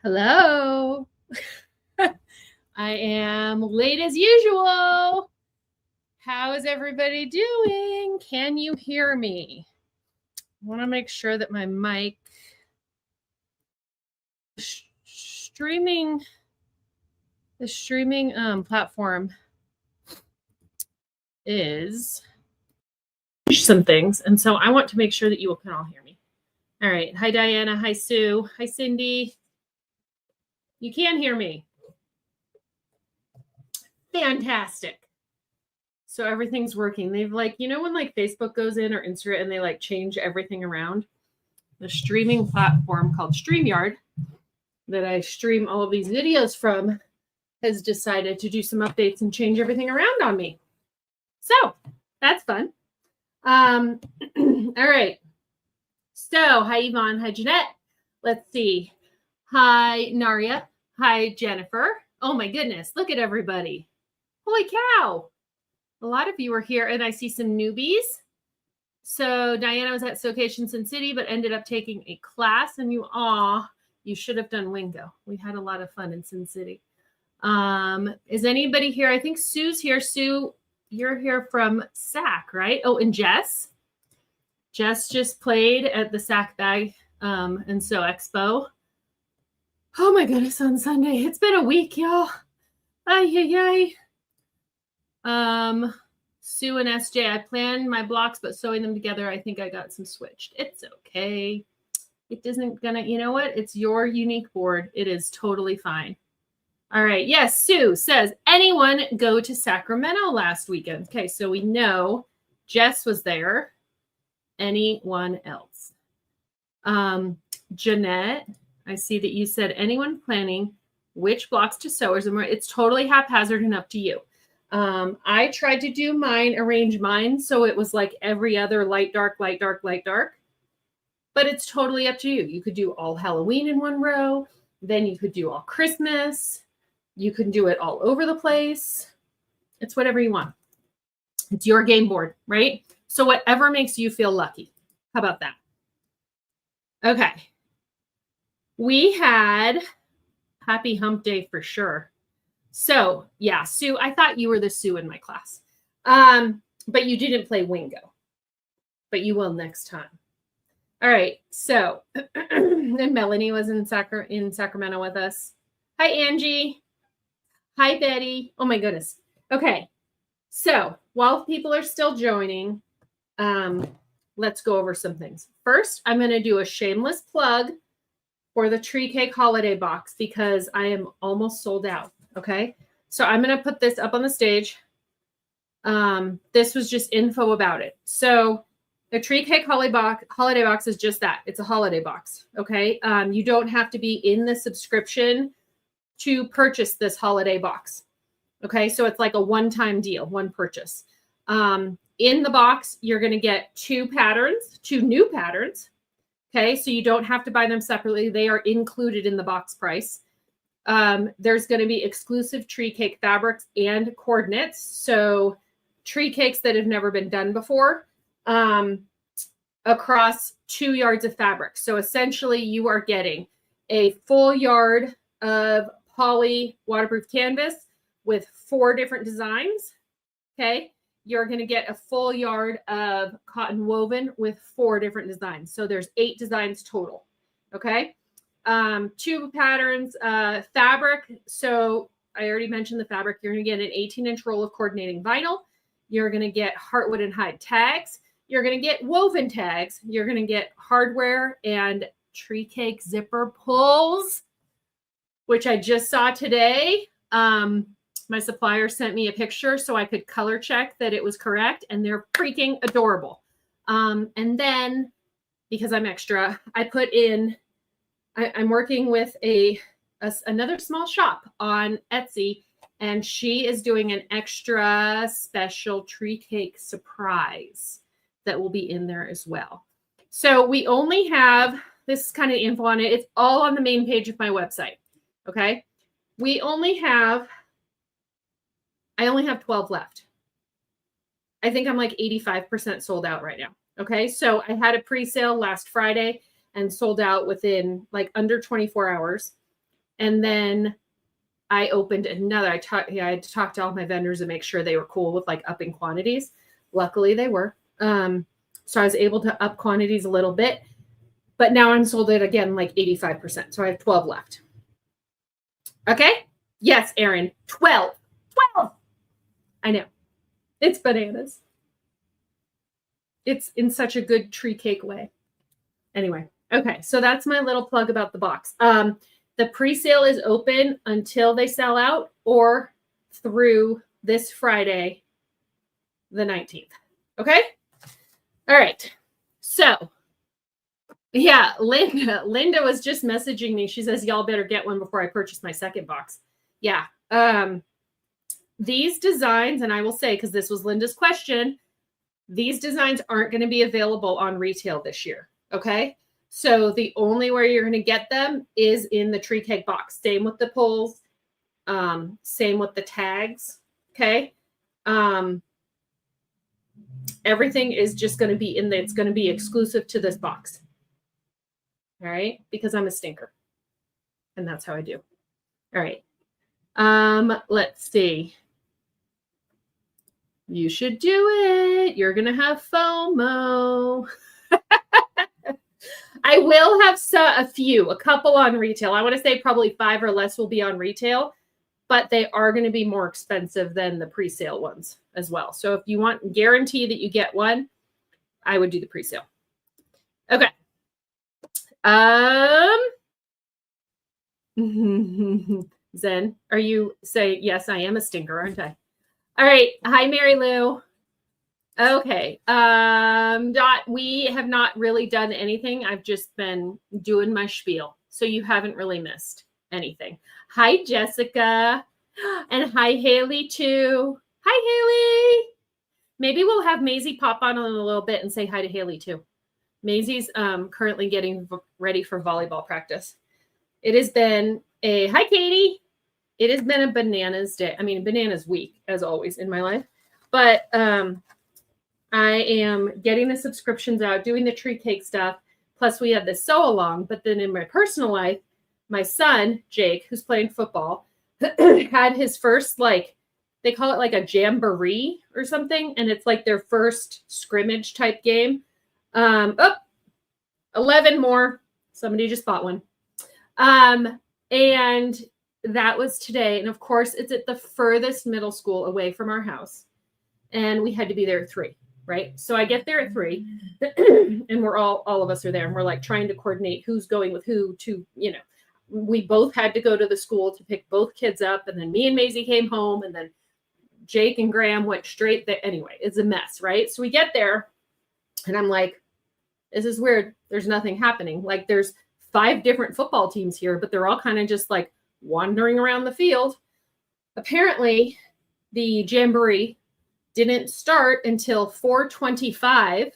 Hello. I am late as usual. How is everybody doing? Can you hear me? I want to make sure that my mic streaming platform is some things, and so I want to make sure that you can all hear me. All right. Hi, Diana. Hi, Sue. Hi, Cindy. You can hear me. Fantastic. So everything's working. They've when Facebook goes in or Instagram and they change everything around. The streaming platform called StreamYard that I stream all of these videos from has decided to do some updates and change everything around on me. So that's fun. All right. So hi, Yvonne. Hi, Jeanette. Let's see. Hi, Naria. Hi, Jennifer. Oh my goodness. Look at everybody. Holy cow. A lot of you are here, and I see some newbies. So Diana was at Socation Sin City, but ended up taking a class, and you should have done Wingo. We had a lot of fun in Sin City. Is anybody here? I think Sue's here. Sue, you're here from SAC, right? Oh, and Jess. Jess just played at the SAC Bag and So Expo. Oh my goodness, on Sunday. It's been a week, y'all. Ay. Sue and SJ, I planned my blocks, but sewing them together, I think I got some switched. It's okay. It isn't gonna, you know what? It's your unique board. It is totally fine. All right. Yes, Sue says, anyone go to Sacramento last weekend? Okay, so we know Jess was there. Anyone else? Jeanette, I see that you said anyone planning which blocks to sew or somewhere. It's totally haphazard and up to you. I tried to arrange mine so it was like every other light, dark, light, dark, light, dark. But it's totally up to you. You could do all Halloween in one row. Then you could do all Christmas. You can do it all over the place. It's whatever you want. It's your game board, right? So whatever makes you feel lucky. How about that? Okay. We had Happy Hump Day for sure. So yeah, Sue, I thought you were the Sue in my class. But you didn't play Wingo. But you will next time. All right. So and Melanie was in Sacramento with us. Hi, Angie. Hi, Betty. Oh my goodness. Okay. So while people are still joining, let's go over some things. First, I'm going to do a shameless plug for the Tree Cake Holiday Box because I am almost sold out. Okay. So I'm going to put this up on the stage. This was just info about it. So the Tree Cake Holiday Box is just that. It's a holiday box. Okay. You don't have to be in the subscription to purchase this holiday box. Okay. So it's like a one-time deal, one purchase. In the box, you're going to get two new patterns. Okay. So you don't have to buy them separately. They are included in the box price. There's going to be exclusive tree cake fabrics and coordinates. So tree cakes that have never been done before, across 2 yards of fabric. So essentially you are getting a full yard of poly waterproof canvas with 4 different designs. Okay. You're going to get a full yard of cotton woven with 4 different designs. So there's 8 designs total. Okay. 2 patterns, fabric. So I already mentioned the fabric. You're going to get an 18-inch roll of coordinating vinyl. You're going to get heartwood and hide tags. You're going to get woven tags. You're going to get hardware and tree cake zipper pulls, which I just saw today. My supplier sent me a picture so I could color check that it was correct, and they're freaking adorable. And then, because I'm extra, I put in, I'm working with another small shop on Etsy, and she is doing an extra special tree cake surprise that will be in there as well. So we only have this kind of info on it. It's all on the main page of my website. Okay. I only have 12 left. I think I'm like 85% sold out right now. Okay. So I had a pre-sale last Friday and sold out within like under 24 hours. And then I opened another. I had to talk to all my vendors and make sure they were cool with like upping quantities. Luckily they were. So I was able to up quantities a little bit, but now I'm sold it again, like 85%. So I have 12 left. Okay. Yes, Aaron, 12. I know. It's bananas. It's in such a good tree cake way. Anyway. Okay. So that's my little plug about the box. The pre-sale is open until they sell out or through this Friday, the 19th. Okay. All right. So yeah, Linda was just messaging me. She says, y'all better get one before I purchase my second box. Yeah. These designs, and I will say, because this was Linda's question, these designs aren't going to be available on retail this year. Okay. So the only way you're going to get them is in the tree cake box. Same with the pulls. Same with the tags. Okay. Everything is just going to be in there. It's going to be exclusive to this box. All right. Because I'm a stinker. And that's how I do. All right. Let's see. You should do it. You're going to have FOMO. I will have a couple on retail. I want to say probably 5 or less will be on retail, but they are going to be more expensive than the pre-sale ones as well. So if you want guarantee that you get one, I would do the pre-sale. Okay. Zen, are you say, yes, I am a stinker, aren't I? All right. Hi, Mary Lou. Okay. Dot, we have not really done anything. I've just been doing my spiel. So you haven't really missed anything. Hi, Jessica. And hi, Haley, too. Hi, Haley. Maybe we'll have Maisie pop on in a little bit and say hi to Haley, too. Maisie's currently getting ready for volleyball practice. It has been hi, Katie. It has been a bananas day. I mean, bananas week, as always, in my life. But I am getting the subscriptions out, doing the tree cake stuff. Plus, we have the sew along. But then in my personal life, my son, Jake, who's playing football, had his first, like, they call it like a jamboree or something. And it's like their first scrimmage type game. 11 more. Somebody just bought one. And that was today. And of course, it's at the furthest middle school away from our house. And we had to be there at 3. Right. So I get there at 3 and we're all of us are there and we're like trying to coordinate who's going with who to, we both had to go to the school to pick both kids up. And then me and Maisie came home and then Jake and Graham went straight there. Anyway, it's a mess. Right. So we get there and I'm like, this is weird. There's nothing happening. Like there's 5 different football teams here, but they're all kind of just like wandering around the field. Apparently the jamboree didn't start until 4:25,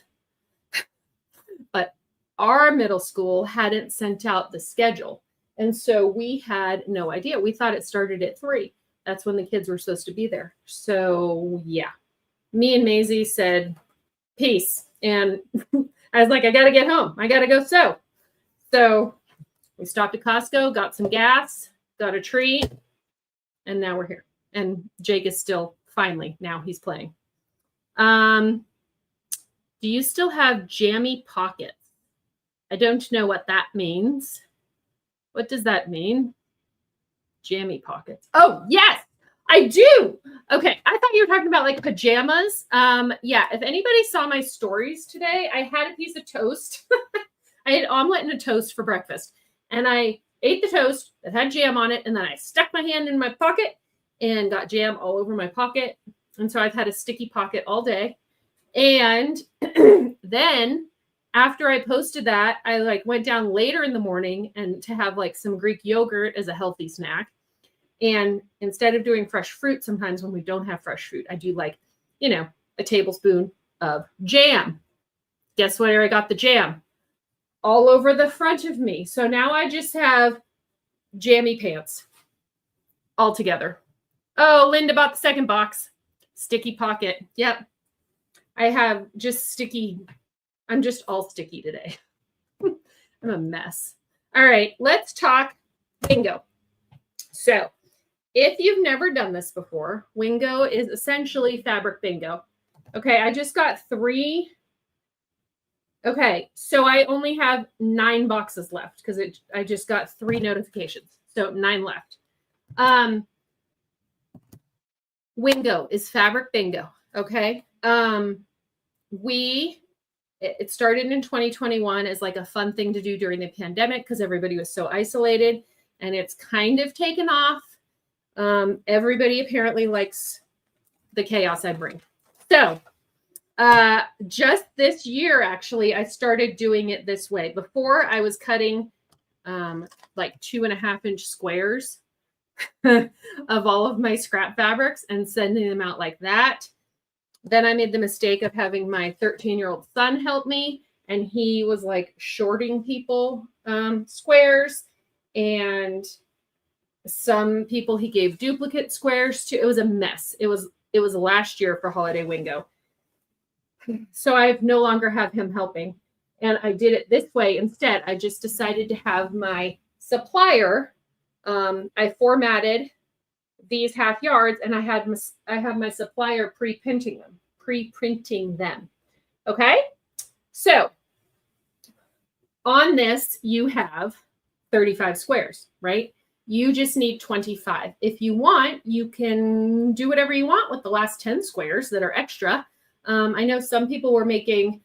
but our middle school hadn't sent out the schedule. And so we had no idea. We thought it started at 3. That's when the kids were supposed to be there. So yeah, me and Maisie said, peace. And I was like, I got to get home. I got to go sew. So we stopped at Costco, got some gas, got a treat, and now we're here. And Jake is still finally, now he's playing. Do you still have jammy pockets? I don't know what that means. What does that mean? Jammy pockets. Oh, yes, I do. Okay. I thought you were talking about like pajamas. Yeah. If anybody saw my stories today, I had a piece of toast. I had omelet and a toast for breakfast and I ate the toast that had jam on it. And then I stuck my hand in my pocket and got jam all over my pocket. And so I've had a sticky pocket all day. And then after I posted that, I like went down later in the morning and to have like some Greek yogurt as a healthy snack. And instead of doing fresh fruit, sometimes when we don't have fresh fruit, I do like, a tablespoon of jam. Guess where I got the jam? All over the front of me. So now I just have jammy pants all together. Oh, Linda bought the second box. Sticky pocket. Yep. I have just sticky. I'm just all sticky today. I'm a mess. All right. Let's talk bingo. So if you've never done this before, Wingo is essentially fabric bingo. Okay, I just got 3. Okay, so I only have 9 boxes left because I just got 3 notifications. So 9 left. Wingo is fabric bingo. Okay. It started in 2021 as like a fun thing to do during the pandemic because everybody was so isolated, and it's kind of taken off. Everybody apparently likes the chaos I bring. So just this year, actually, I started doing it this way. Before, I was cutting like 2.5-inch squares of all of my scrap fabrics and sending them out like that. Then I made the mistake of having my 13-year-old son help me, and he was like shorting people squares, and some people he gave duplicate squares to. It was a mess. It was last year for Holiday Wingo. So I no longer have him helping, and I did it this way instead. I just decided to have my supplier. I formatted these half yards, and I have my supplier pre-printing them. Okay, so on this you have 35 squares, right? You just need 25. If you want, you can do whatever you want with the last 10 squares that are extra. I know some people were making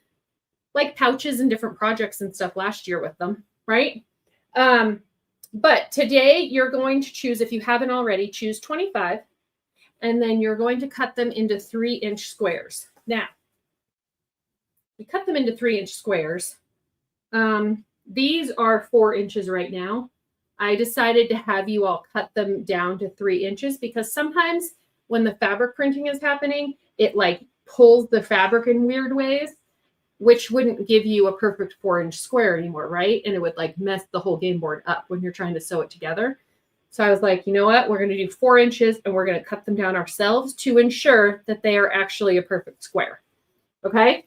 like pouches and different projects and stuff last year with them, right? But today you're going to choose, if you haven't already, choose 25, and then you're going to cut them into 3-inch squares. Now, you cut them into 3-inch squares. These are 4 inches right now. I decided to have you all cut them down to 3 inches because sometimes when the fabric printing is happening, it like pulls the fabric in weird ways, which wouldn't give you a perfect 4-inch square anymore, right? And it would like mess the whole game board up when you're trying to sew it together. So I was like, you know what? We're going to do 4 inches, and we're going to cut them down ourselves to ensure that they are actually a perfect square. Okay.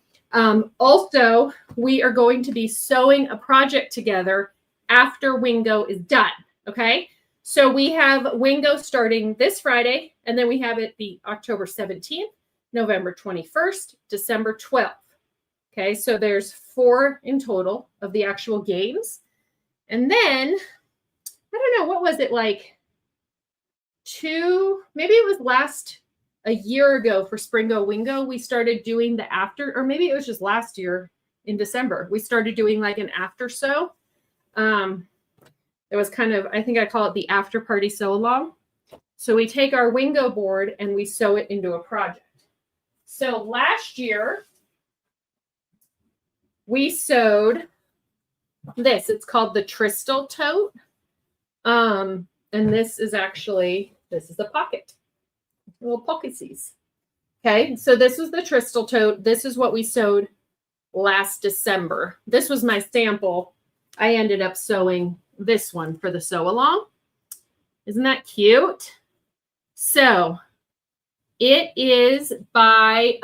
Also, we are going to be sewing a project together after Wingo is done. Okay. So we have Wingo starting this Friday, and then we have it the October 17th, November 21st, December 12th. Okay, so there's 4 in total of the actual games. And then, I don't know, what was it, like 2, maybe it was a year ago for Springo Wingo, we started doing the after, or maybe it was just last year in December, we started doing like an after sew. It was kind of, I think I call it the after party sew along. So we take our Wingo board and we sew it into a project. So last year, we sewed this. It's called the Tristle Tote. And this is the pocket. Little pocketsies. Okay, so this was the Tristle Tote. This is what we sewed last December. This was my sample. I ended up sewing this one for the sew along. Isn't that cute? So it is by,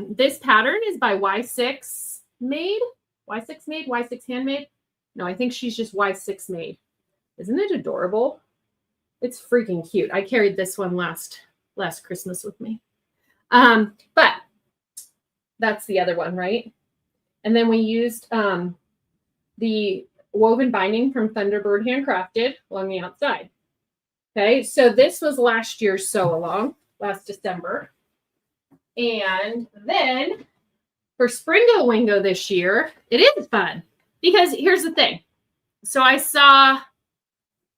this pattern is by Y6 Made. Y6 Handmade. No, I think she's just Y6 Made. Isn't it adorable? It's freaking cute. I carried this one last Christmas with me. But that's the other one, right? And then we used the woven binding from Thunderbird Handcrafted along the outside. Okay, so this was last year's sew along, last December. And then for Springo Wingo this year, it is fun because here's the thing. So I saw,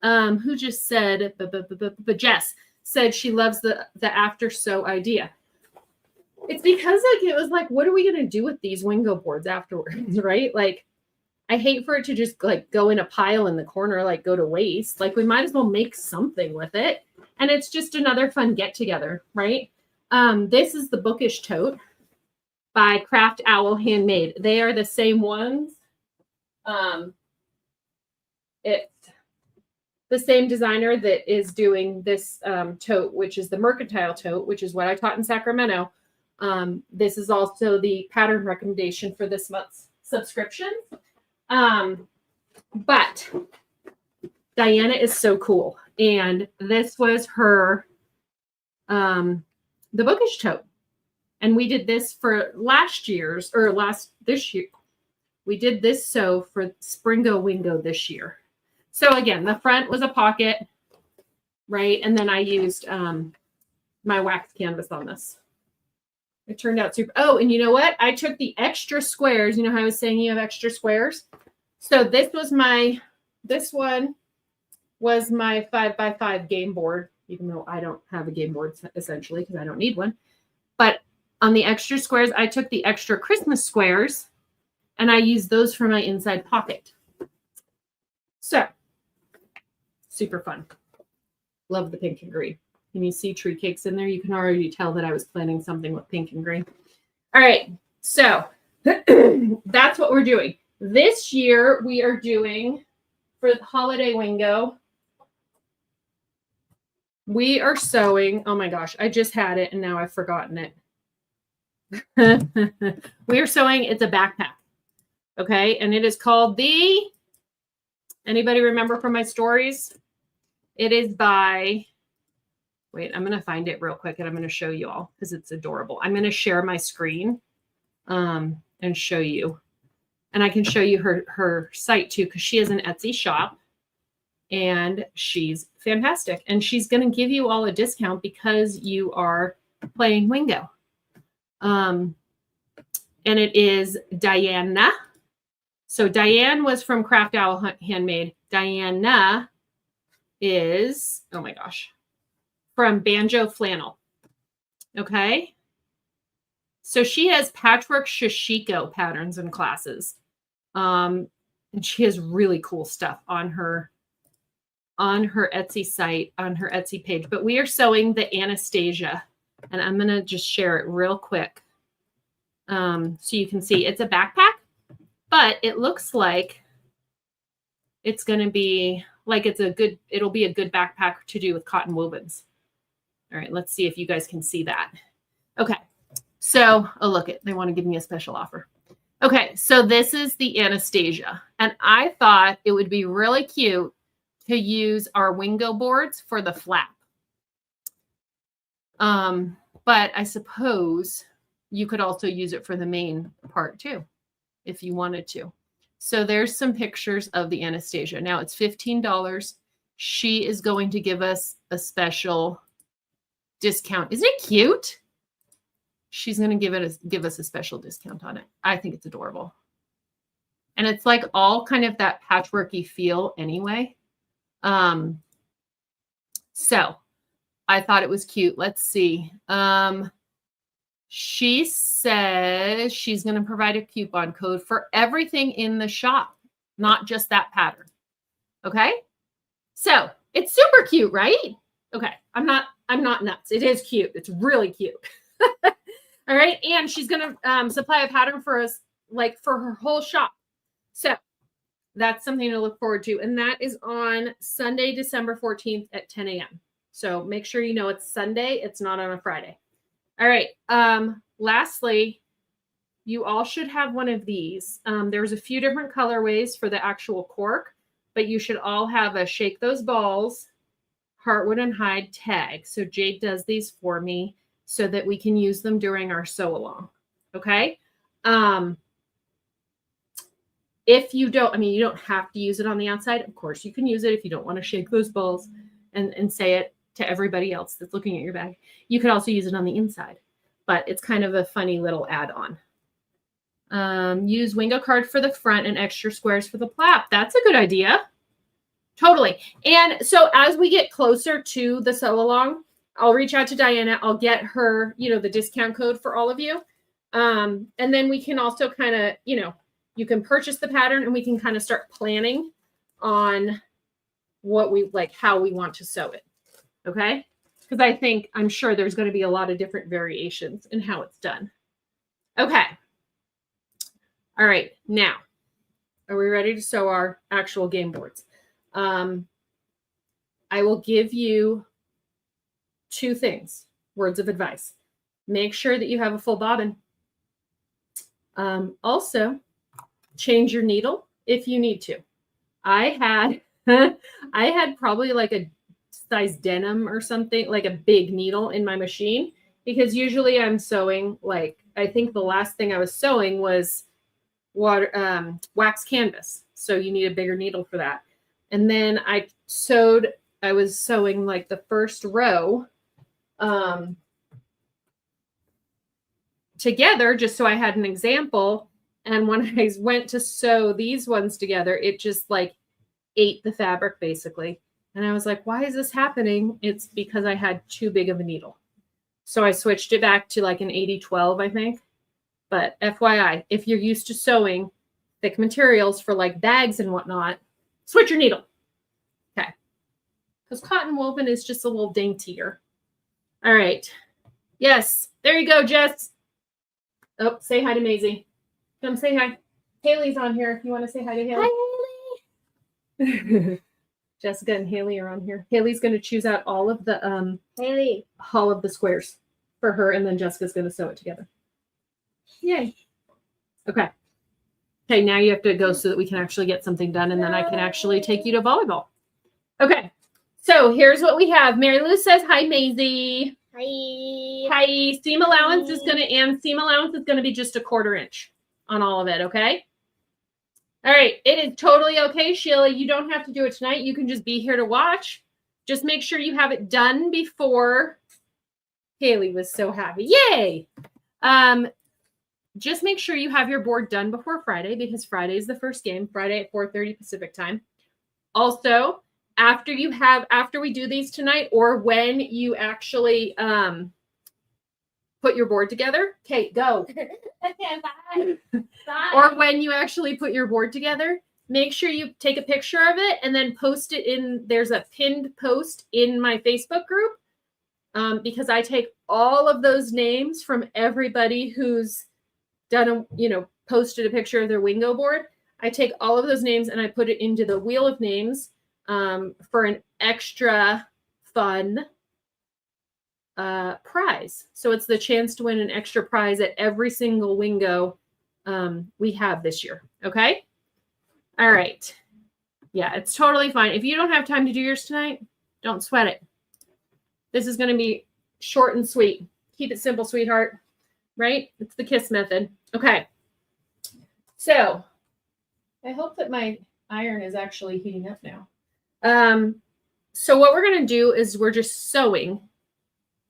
who just said, but Jess said she loves the after sew idea. It's because like it was like, what are we gonna do with these Wingo boards afterwards, right? Like, I hate for it to just like go in a pile in the corner, like go to waste. Like we might as well make something with it, and it's just another fun get together, right? This is the Bookish Tote by Craft Owl Handmade. They are the same ones. It's the same designer that is doing this tote, which is the Mercantile Tote, which is what I taught in Sacramento. This is also the pattern recommendation for this month's subscription. But Diana is so cool. And this was her, the bookish tote. And we did this for this year. We did this sew for Springo Wingo this year. So again, the front was a pocket, right? And then I used my wax canvas on this. It turned out super. Oh, and you know what? I took the extra squares. You know how I was saying you have extra squares? So this one was my 5x5 game board, even though I don't have a game board essentially because I don't need one. But on the extra squares, I took the extra Christmas squares and I used those for my inside pocket. So super fun. Love the pink and green. Can you see tree cakes in there? You can already tell that I was planning something with pink and green. All right, so that's what we're doing. This year we are doing, for Holiday Wingo, we are sewing, oh my gosh, I just had it and now I've forgotten it. We are sewing, it's a backpack, okay? And it is called anybody remember from my stories? It is by, wait, I'm going to find it real quick and I'm going to show you all because it's adorable. I'm going to share my screen and show you. And I can show you her site too because she has an Etsy shop and she's fantastic. And she's going to give you all a discount because you are playing Wingo. And it is Diana. So Diane was from Craft Owl Handmade. Diana is, oh my gosh, from Banjo Flannel. Okay. So she has patchwork shishiko patterns and classes. And she has really cool stuff on her Etsy site, on her Etsy page. But we are sewing the Anastasia. And I'm going to just share it real quick. So you can see it's a backpack, but it looks like it's going to be like it'll be a good backpack to do with cotton wovens. All right, let's see if you guys can see that. Okay, so, oh, look, they want to give me a special offer. Okay, so this is the Anastasia, and I thought it would be really cute to use our Wingo boards for the flap. But I suppose you could also use it for the main part too, if you wanted to. So there's some pictures of the Anastasia. Now it's $15. She is going to give us a special discount. Isn't it cute? She's going to give us a special discount on it. I think it's adorable. And it's like all kind of that patchworky feel anyway. So I thought it was cute. Let's see. She says she's going to provide a coupon code for everything in the shop, not just that pattern. Okay. So it's super cute, right? Okay. I'm not nuts. It is cute. It's really cute. All right. And she's going to supply a pattern for us, like for her whole shop. So that's something to look forward to. And that is on Sunday, December 14th at 10 a.m. So make sure you know it's Sunday. It's not on a Friday. All right. Lastly, you all should have one of these. There's a few different colorways for the actual cork, but you should all have a Shake Those Balls, Heartwood and Hide tag. So Jade does these for me so that we can use them during our sew along. Okay. If you don't, you don't have to use it on the outside. Of course, you can use it if you don't want to shake those balls and say it to everybody else that's looking at your bag. You could also use it on the inside, but it's kind of a funny little add-on. Use Wingo card for the front and extra squares for the flap. That's a good idea. Totally. And so as we get closer to the sew along, I'll reach out to Diana. I'll get her, the discount code for all of you. And then we can also kind of, you can purchase the pattern and we can kind of start planning on what we like, how we want to sew it. Okay. Because I'm sure there's going to be a lot of different variations in how it's done. Okay. All right. Now, are we ready to sew our actual game boards? I will give you two things, words of advice. Make sure that you have a full bobbin. Also, change your needle if you need to. I had probably like a size denim or something, like a big needle in my machine, because usually I'm sewing, like, I think the last thing I was sewing was wax canvas. So you need a bigger needle for that. And then I was sewing like the first row together just so I had an example. And when I went to sew these ones together, it just like ate the fabric basically. And I was like, why is this happening? It's because I had too big of a needle. So I switched it back to like an 80-12, I think. But FYI, if you're used to sewing thick materials for like bags and whatnot, switch your needle. Okay. Because cotton woven is just a little daintier. All right. Yes. There you go, Jess. Oh, say hi to Maisie. Come say hi. Haley's on here if you want to say hi to Haley. Hi, Haley. Jessica and Haley are on here. Haley's going to choose out all of the all of the squares for her, and then Jessica's going to sew it together. Yay. Okay. Okay, now you have to go so that we can actually get something done, and then I can actually take you to volleyball. Okay. So here's what we have. Mary Lou says, hi, Maisie. Hi. Hi. Seam allowance is going to be just a 1/4 inch on all of it, okay? All right. It is totally okay, Sheila. You don't have to do it tonight. You can just be here to watch. Just make sure you have it done before. Haley was so happy. Yay. Just make sure you have your board done before Friday, because Friday is the first game, Friday at 4:30 Pacific time. Also, after we do these tonight, or when you actually put your board together. Kate, go. Okay, bye. Bye. Or when you actually put your board together, make sure you take a picture of it and then post it in, there's a pinned post in my Facebook group, because I take all of those names from everybody who's done posted a picture of their Wingo board. I take all of those names and I put it into the wheel of names for an extra fun prize. So it's the chance to win an extra prize at every single Wingo we have this year. Okay. All right. Yeah, it's totally fine. If you don't have time to do yours tonight, don't sweat it. This is going to be short and sweet. Keep it simple, sweetheart. Right? It's the KISS method. Okay. So I hope that my iron is actually heating up now. So what we're going to do is we're just sewing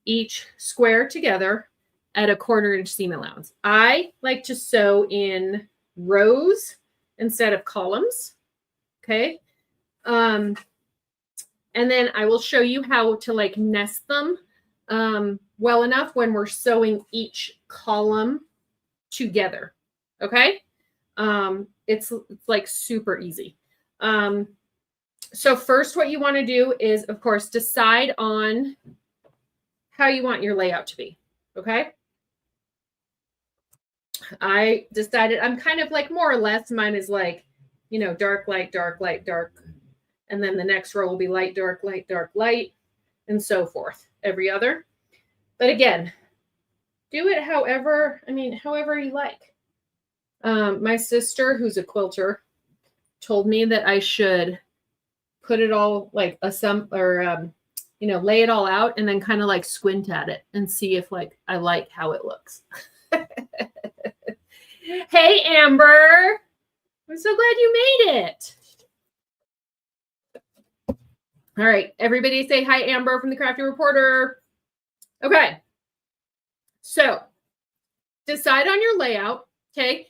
each square together at a 1/4 inch seam allowance. I like to sew in rows instead of columns. Okay. And then I will show you how to like nest them well enough when we're sewing each column together. Okay. It's like super easy. So first what you want to do is, of course, decide on how you want your layout to be. Okay. I decided I'm kind of like more or less, mine is like, dark, light, dark, light, dark. And then the next row will be light, dark, light, and so forth. Every other. But again, do it however you like. My sister, who's a quilter, told me that I should put it all like lay it all out and then kind of like squint at it and see if like I like how it looks. Hey, Amber. I'm so glad you made it. All right. Everybody say hi, Amber from the Crafty Reporter. Okay. So decide on your layout. Okay.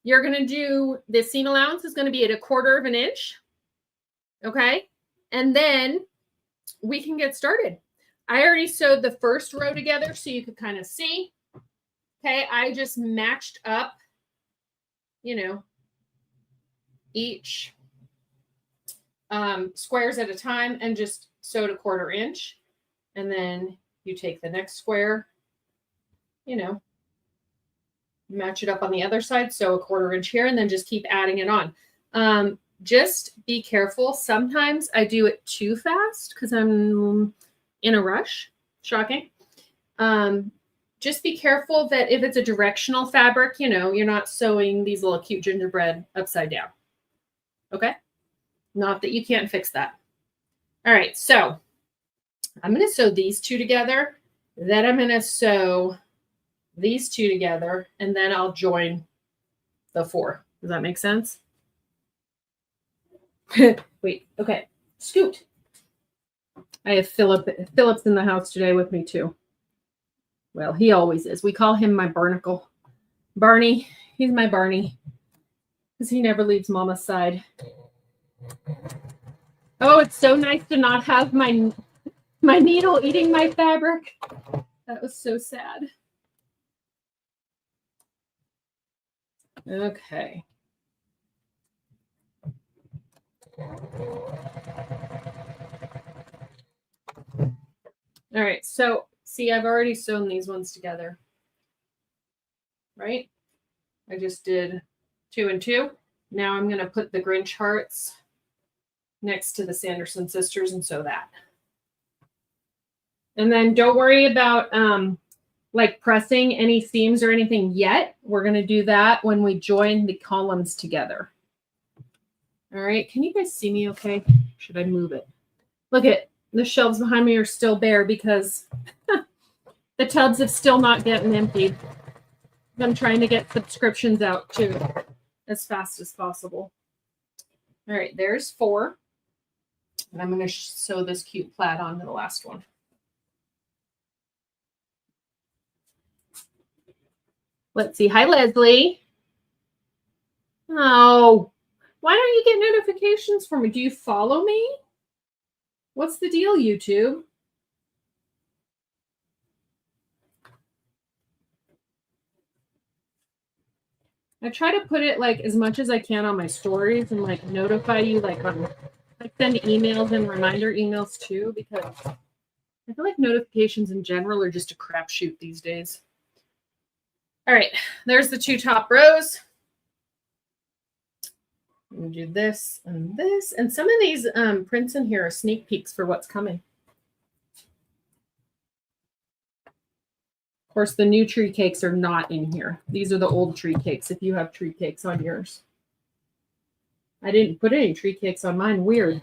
You're going to do the seam allowance is going to be at a 1/4 inch. Okay. And then we can get started. I already sewed the first row together so you could kind of see. Okay. I just matched up, each squares at a time and just sewed a 1/4 inch. And then you take the next square, match it up on the other side. So a 1/4 inch here, and then just keep adding it on. Just be careful. Sometimes I do it too fast because I'm in a rush. Shocking. Just be careful that if it's a directional fabric, you're not sewing these little cute gingerbread upside down. Okay. Not that you can't fix that. All right. So I'm going to sew these two together. Then I'm going to sew these two together, and then I'll join the 4. Does that make sense? Wait, okay. Scoot. I have Philip's in the house today with me too. Well, he always is. We call him my barnacle. Barney. He's my Barney. Because he never leaves Mama's side. Oh, it's so nice to not have my needle eating my fabric. That was so sad. Okay. All right, so see, I've already sewn these ones together, right? I just did 2 and 2. Now I'm going to put the Grinch hearts next to the Sanderson sisters and sew that. And then don't worry about like pressing any seams or anything yet. We're going to do that when we join the columns together. All right, can you guys see me okay? Should I move it? Look at the shelves behind me are still bare because the tubs have still not gotten emptied. I'm trying to get subscriptions out too as fast as possible. All right, there's 4. And I'm going to sew this cute plaid onto the last one. Let's see. Hi, Leslie. Oh, why don't you get notifications for me? Do you follow me? What's the deal, YouTube? I try to put it like as much as I can on my stories and like notify you like on like send emails and reminder emails too, because I feel like notifications in general are just a crapshoot these days. All right, there's the 2 top rows. I'm gonna do this and this, and some of these prints in here are sneak peeks for what's coming. Of course, the new tree cakes are not in here. These are the old tree cakes if you have tree cakes on yours. I didn't put any tree cakes on mine. Weird.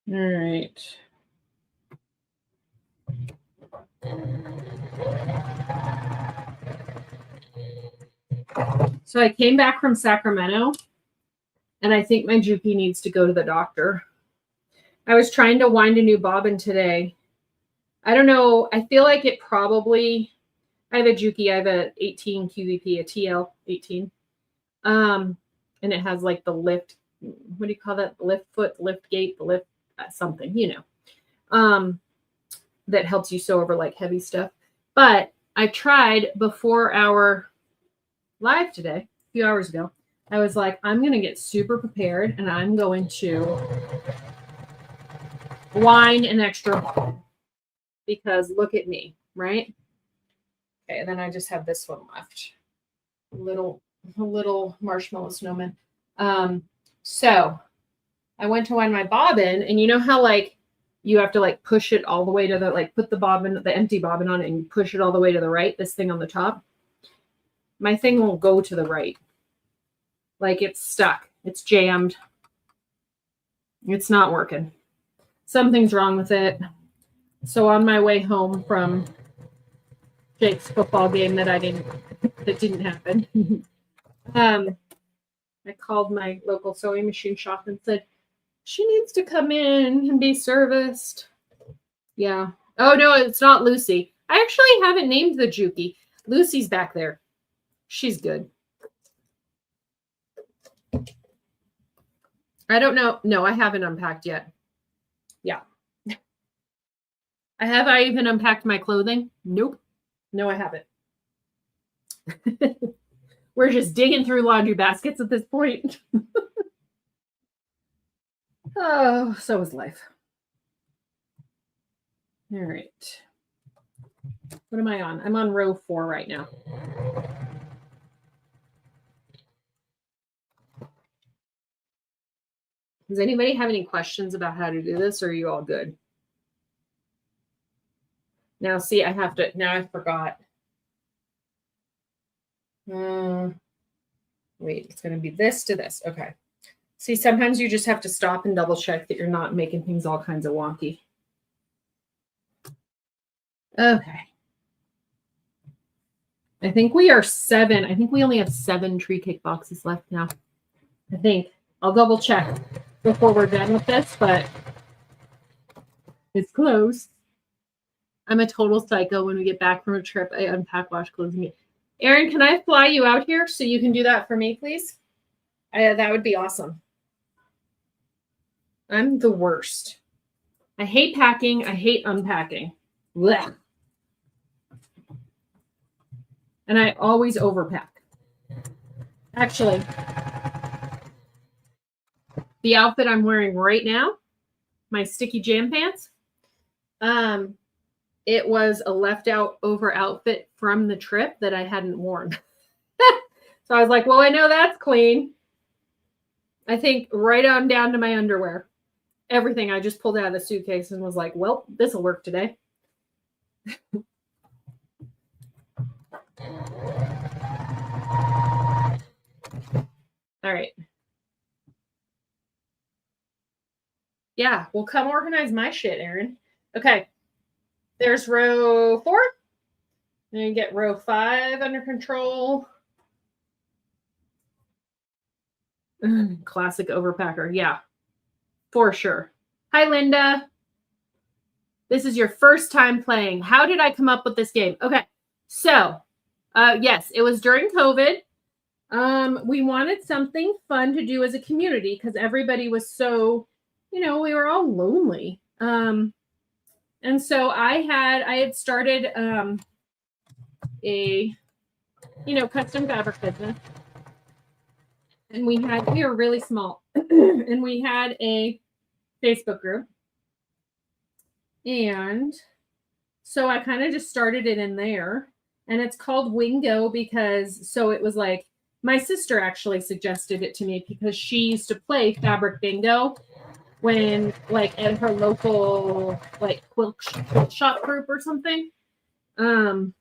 All right. So I came back from Sacramento, and I think my Juki needs to go to the doctor. I was trying to wind a new bobbin today. I don't know. I feel like it probably, I have a Juki. I have a 18 QVP, a TL 18. And it has like the lift, what do you call that? Lift foot, lift gate, the lift something, you know, that helps you sew over like heavy stuff. But I tried before our live today, a few hours ago. I was like, I'm going to get super prepared and I'm going to wind an extra ball because look at me, right? Okay, and then I just have this one left. A little marshmallow snowman. So I went to wind my bobbin, and you know how like you have to like push it all the way to the, like put the bobbin, the empty bobbin on it and push it all the way to the right, this thing on the top. My thing won't go to the right. Like it's stuck. It's jammed. It's not working. Something's wrong with it. So on my way home from Jake's football game that didn't happen. I called my local sewing machine shop and said, she needs to come in and be serviced. Yeah. Oh, no, it's not Lucy. I actually haven't named the Juki. Lucy's back there. She's good. I don't know. No, I haven't unpacked yet. Yeah. Have I even unpacked my clothing? Nope. No, I haven't. We're just digging through laundry baskets at this point. Oh, so is life. All right. What am I on? I'm on row 4 right now. Does anybody have any questions about how to do this, or are you all good? Now, see, I forgot. Wait, it's going to be this to this. Okay. See, sometimes you just have to stop and double check that you're not making things all kinds of wonky. Okay. I think we are 7. I think we only have 7 tree cake boxes left now. I think. I'll double check before we're done with this, but it's close. I'm a total psycho. When we get back from a trip, I unpack, wash clothes, and get. Erin, can I fly you out here so you can do that for me, please? That would be awesome. I'm the worst. I hate packing. I hate unpacking. Blech. And I always overpack. Actually, the outfit I'm wearing right now, my sticky jam pants, it was a left out over outfit from the trip that I hadn't worn. So I was like, well, I know that's clean. I think right on down to my underwear. Everything I just pulled out of the suitcase and was like, well, this will work today. All right. Yeah, well, come organize my shit, Erin. Okay. There's row 4. And you get row 5 under control. Classic overpacker. Yeah, for sure. Hi, Linda. This is your first time playing. How did I come up with this game? Okay. So, yes, it was during COVID. We wanted something fun to do as a community because everybody was so, we were all lonely. And so I had started a, custom fabric business. And we were really small. And we had a Facebook group. And so I kind of just started it in there. And it's called Wingo because, it was like, my sister actually suggested it to me because she used to play fabric bingo when, like, at her local, like, quilt shop group or something. And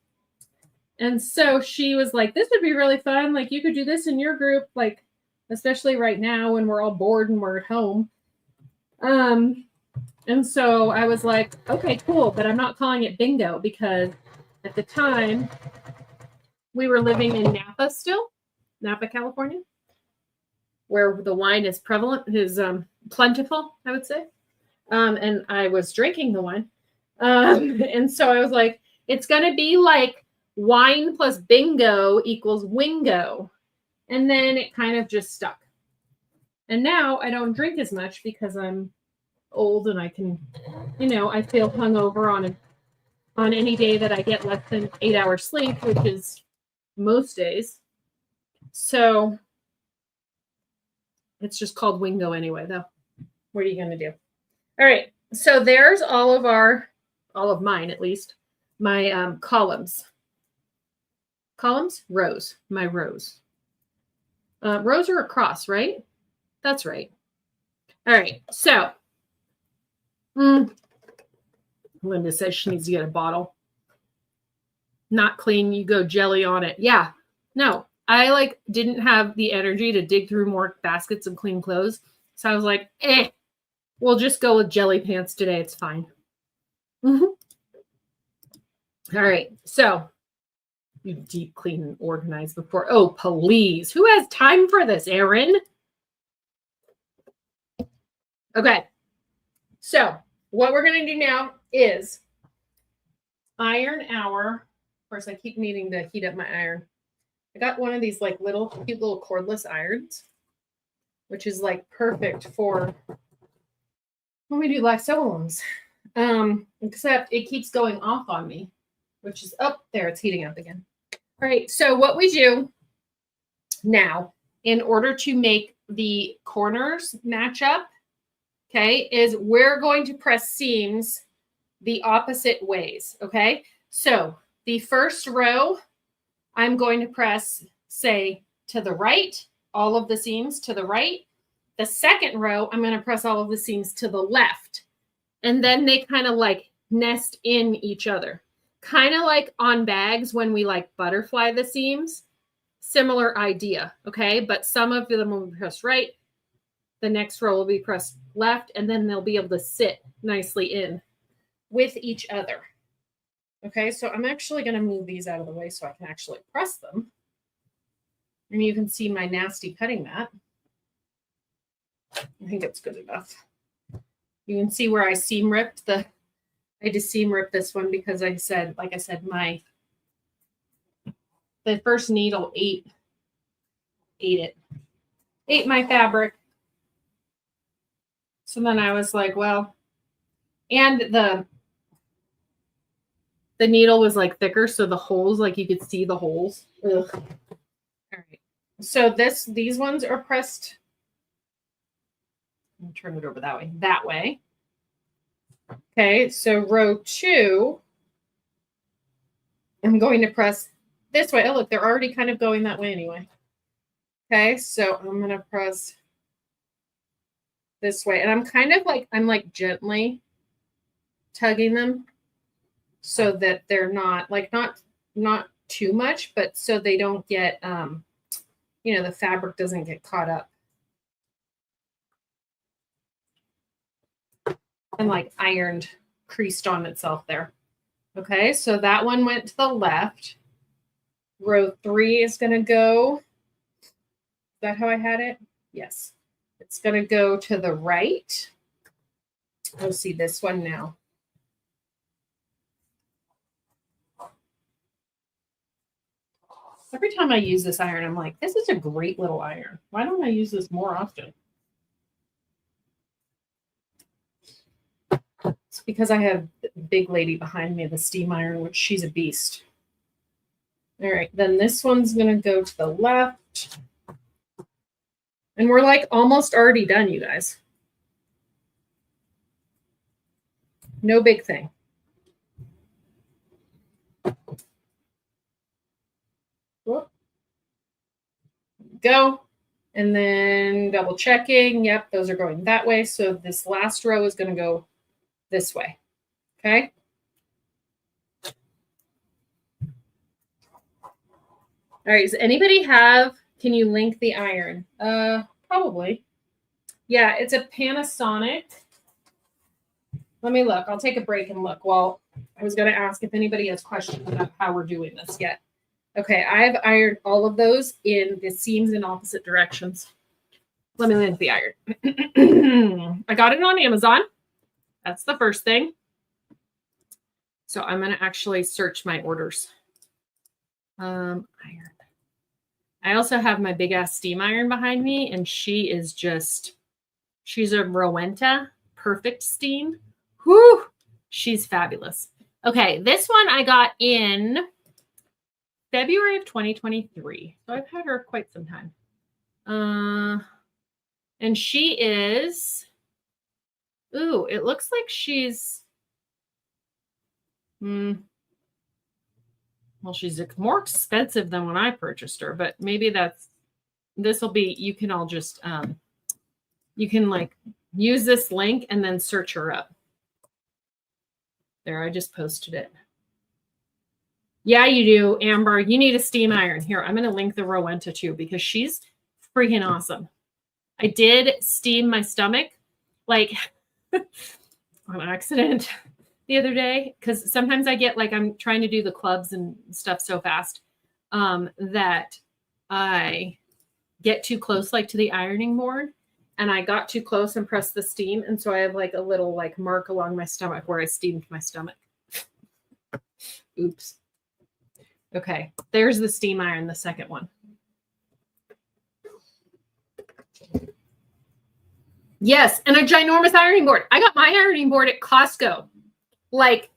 so she was like, this would be really fun. Like, you could do this in your group, like, especially right now when we're all bored and we're at home. And so I was like, okay, cool. But I'm not calling it bingo because at the time we were living in Napa, California, where the wine is plentiful, I would say. And I was drinking the wine. And so I was like, it's going to be like wine plus bingo equals wingo. And then it kind of just stuck. And now I don't drink as much because I'm old and I can, I feel hungover on any day that I get less than 8 hours sleep, which is most days. So it's just called Wingo anyway, though. What are you going to do? All right. So there's all of mine, at least, my columns. Columns? Rows. My rows. Rows are across, right? That's right. All right. So Linda says she needs to get a bottle. Not clean. You go jelly on it. Yeah. No, I didn't have the energy to dig through more baskets of clean clothes. So I was like, we'll just go with jelly pants today. It's fine. All right. So you deep clean and organize before. Oh, please. Who has time for this, Erin? Okay. So what we're going to do now is iron our. Of course, I keep needing to heat up my iron. I got one of these cute little cordless irons, which is perfect for when we do live sew-alongs. Except it keeps going off on me, which is there. It's heating up again. All right. So what we do now, in order to make the corners match up, okay, is we're going to press seams the opposite ways. Okay. So the first row, I'm going to press, say, to the right, all of the seams to the right. The second row, I'm going to press all of the seams to the left. And then they kind of nest in each other. Kind of like on bags when we butterfly the seams. similar idea, okay? But some of them will be pressed right. The next row will be pressed left, and then they'll be able to sit nicely in with each other. Okay, so I'm actually going to move these out of the way so I can actually press them. And you can see my nasty cutting mat. I think it's good enough. You can see where I seam ripped I just seam ripped this one because like I said, the first needle ate my fabric. So then I was like, well, and the needle was like thicker, so the holes, like you could see the holes. Ugh. All right. So these ones are pressed. Let me turn it over that way. That way. Okay, so row 2, I'm going to press this way. Oh, look, they're already kind of going that way anyway. Okay, so I'm going to press this way. And I'm kind of like, I'm like gently tugging them so that they're not like, not too much, but so they don't get, you know, the fabric doesn't get caught up. And like ironed, creased on itself there. Okay, so that one went to the left. Row 3 is going to go. Is that how I had it? Yes. It's going to go to the right. We'll see this one now. Every time I use this iron, I'm like, this is a great little iron. Why don't I use this more often? It's because I have the big lady behind me, the steam iron, which she's a beast. All right, then this one's going to go to the left. And we're like almost already done, you guys. No big thing. Whoop. Go. And then double checking. Yep, those are going that way. So this last row is going to go this way. Okay. All right. Does anybody have, can you link the iron? Probably. Yeah, it's a Panasonic. Let me look. I'll take a break and look. Well, I was going to ask if anybody has questions about how we're doing this yet. Okay, I've ironed all of those in the seams in opposite directions. Let me link the iron. I got it on Amazon. That's the first thing. So I'm going to actually search my orders. Iron. I also have my big ass steam iron behind me, and she is just, she's a Rowenta Perfect Steam. Whew, she's fabulous. Okay, this one I got in February of 2023. So I've had her quite some time. And she is, ooh, it looks like she's, well, she's more expensive than when I purchased her, but maybe this will be, you can all just, you can like use this link and then search her up. There, I just posted it. Yeah, you do, Amber. You need a steam iron. Here, I'm going to link the Rowenta too because she's freaking awesome. I did steam my stomach like on accident the other day because sometimes I get like I'm trying to do the clubs and stuff so fast that I get too close like to the ironing board, and I got too close and pressed the steam, and so I have like a little like mark along my stomach where I steamed my stomach. Oops. Okay, there's the steam iron, the second one. Yes, and a ginormous ironing board. I got my ironing board at Costco like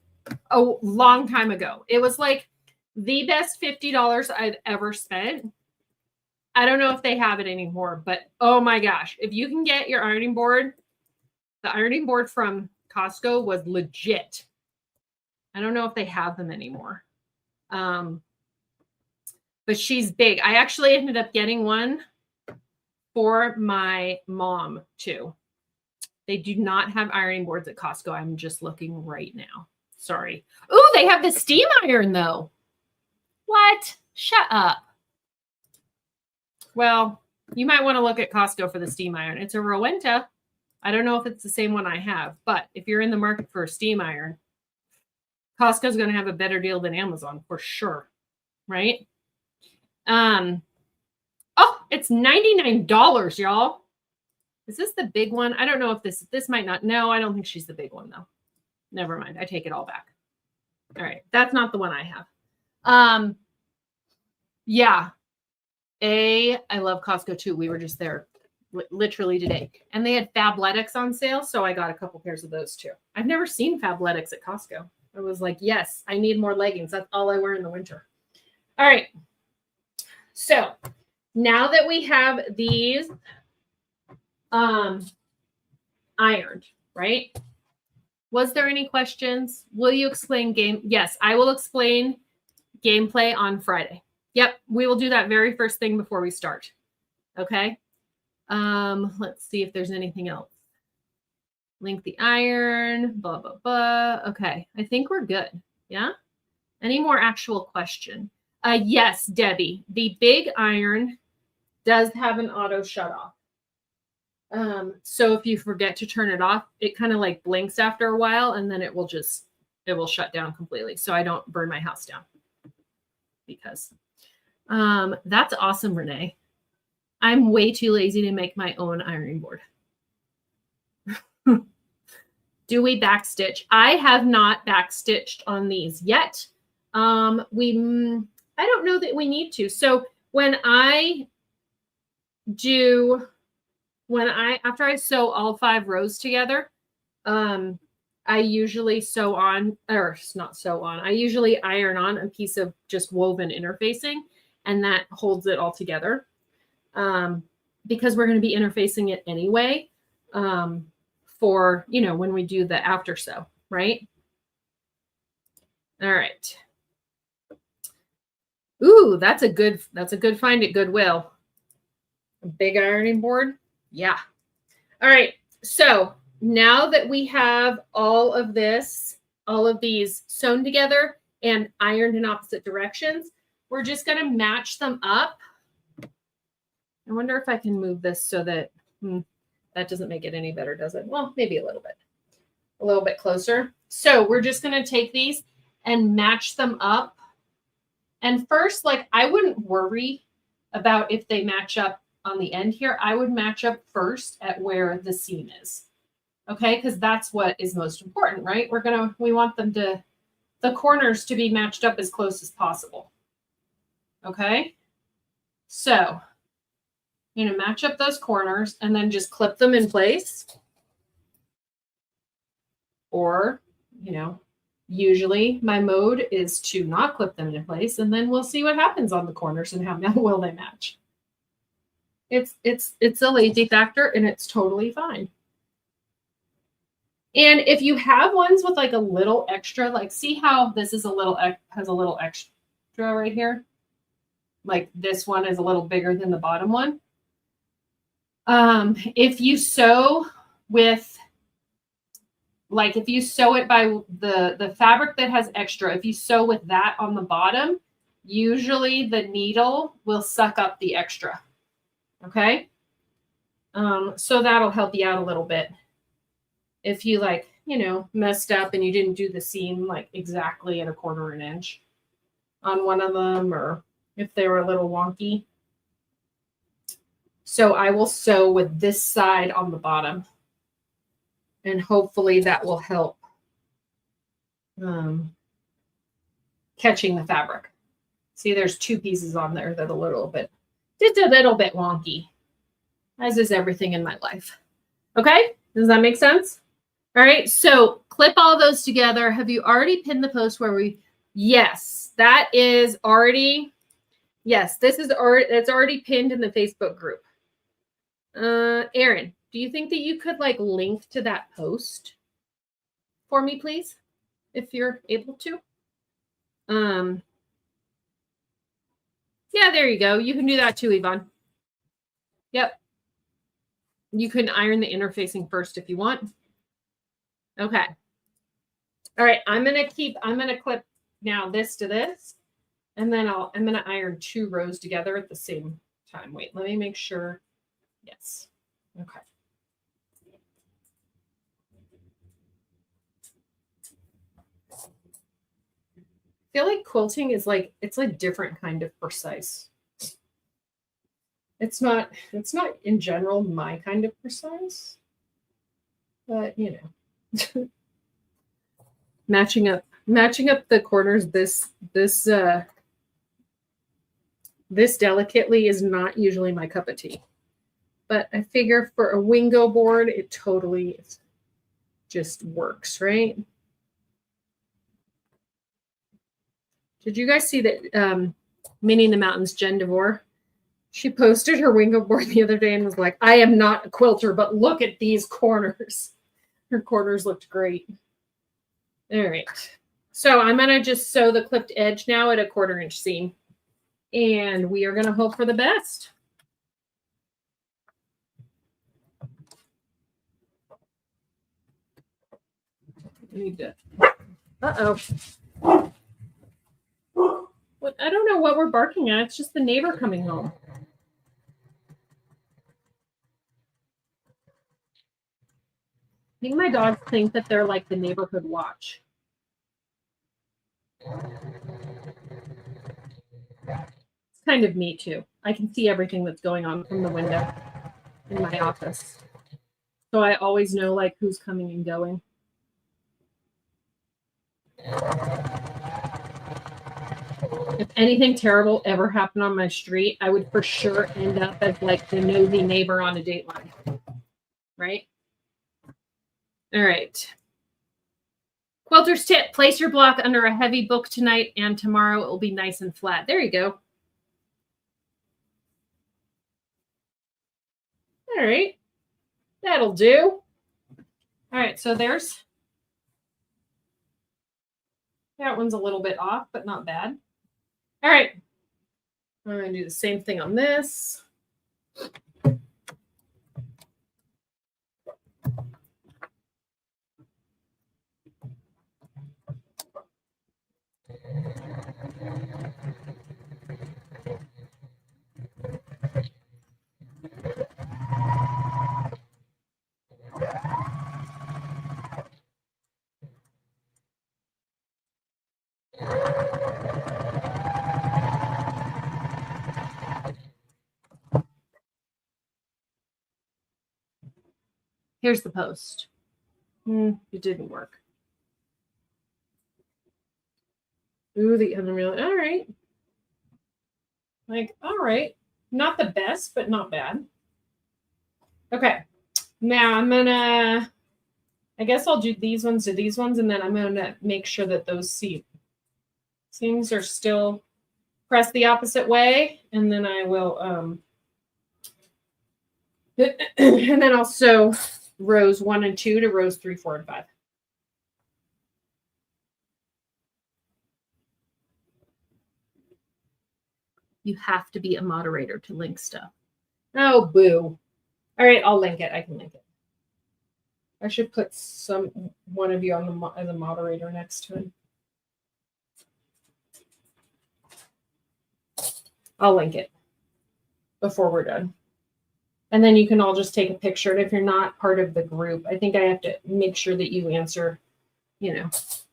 a long time ago. It was like the best $50 I'd ever spent. I don't know if they have it anymore, but oh my gosh, if you can get your ironing board, the ironing board from Costco was legit. I don't know if they have them anymore. But she's big. I actually ended up getting one for my mom too. They do not have ironing boards at Costco. I'm just looking right now. Sorry. Ooh, they have the steam iron though. What? Shut up. Well, you might want to look at Costco for the steam iron. It's a Rowenta. I don't know if it's the same one I have, but if you're in the market for a steam iron, Costco's going to have a better deal than Amazon for sure, right? Oh, it's $99, y'all. Is this the big one? I don't know if this might not. No, I don't think she's the big one though. Never mind. I take it all back. All right. That's not the one I have. Yeah. I love Costco too. We were just there literally today. And they had Fabletics on sale. So I got a couple pairs of those too. I've never seen Fabletics at Costco. I was like, yes, I need more leggings. That's all I wear in the winter. All right. So now that we have these ironed, right? Was there any questions? Will you explain game? Yes, I will explain gameplay on Friday. Yep, we will do that very first thing before we start. Okay. Let's see if there's anything else. Link the iron, blah, blah, blah. Okay, I think we're good. Yeah? Any more actual question? Yes, Debbie, the big iron does have an auto shut off. So if you forget to turn it off, it kind of like blinks after a while and then it will shut down completely. So I don't burn my house down because that's awesome, Renee. I'm way too lazy to make my own ironing board. Do we backstitch? I have not backstitched on these yet. I don't know that we need to. So after I sew all 5 rows together, I usually I usually iron on a piece of just woven interfacing, and that holds it all together. Because we're going to be interfacing it anyway, for, when we do the after sew, right? All right. Ooh, that's a good find at Goodwill. A big ironing board. Yeah. All right. So now that we have all of these sewn together and ironed in opposite directions, we're just going to match them up. I wonder if I can move this so that that doesn't make it any better, does it? Well, maybe a little bit closer. So we're just going to take these and match them up. And first, I wouldn't worry about if they match up on the end here. I would match up first at where the seam is. Okay, because that's what is most important, right? We want the corners to be matched up as close as possible. Okay, so match up those corners and then just clip them in place. Or, usually my mode is to not clip them in place, and then we'll see what happens on the corners and how well they match. It's a lazy factor and it's totally fine. And if you have ones with a little extra, see how this is has a little extra right here? This one is a little bigger than the bottom one. If you sew with, if you sew it by the fabric that has extra, if you sew with that on the bottom, usually the needle will suck up the extra. Okay. So that'll help you out a little bit. If you messed up and you didn't do the seam exactly at 1/4 inch on one of them, or if they were a little wonky. So I will sew with this side on the bottom, and hopefully that will help catching the fabric. See, there's 2 pieces on there that are just a little bit wonky, as is everything in my life. Okay, does that make sense? All right, so clip all those together. Have you already pinned the post where yes, that is already, yes, it's already pinned in the Facebook group. Erin, do you think that you could link to that post for me, please? If you're able to. Yeah, there you go. You can do that too, Yvonne. Yep. You can iron the interfacing first if you want. Okay. All right. I'm going to clip now this to this, and then I'm going to iron 2 rows together at the same time. Wait, let me make sure. Yes. Okay. I feel like quilting is like, it's a different kind of precise. It's not in general my kind of precise, but you know, matching up the corners this delicately is not usually my cup of tea. But I figure for a Wingo board, it totally just works, right? Did you guys see that Minnie the Mountains, Jen DeVore? She posted her Wingo board the other day and was like, I am not a quilter, but look at these corners. Her corners looked great. All right. So I'm going to just sew the clipped edge now at a 1/4 inch seam. And we are going to hope for the best. I need to. Uh-oh. What? I don't know what we're barking at. It's just the neighbor coming home. I think my dogs think that they're like the neighborhood watch. It's kind of me too. I can see everything that's going on from the window in my office. So I always know like who's coming and going. If anything terrible ever happened on my street, I would for sure end up as like the nosy neighbor on a Dateline. Right? All right. Quilter's tip, place your block under a heavy book tonight and tomorrow it will be nice and flat. There you go. All right. That'll do. All right, so there's that one's a little bit off, but not bad. All right. I'm going to do the same thing on this. Here's the post. It didn't work. Ooh, the other real. All right. Like, all right. Not the best, but not bad. Okay. Now I'm going to, I guess I'll do these ones to these ones, and then I'm going to make sure that those seams are still pressed the opposite way, and then I will, and then I'll sew rows 1 and 2 to rows 3, 4, and 5. You have to be a moderator to link stuff. Oh, boo. All right, I'll link it. I can link it. I should put one of you on as a moderator next to him. I'll link it before we're done. And then you can all just take a picture. And if you're not part of the group, I think I have to make sure that you answer,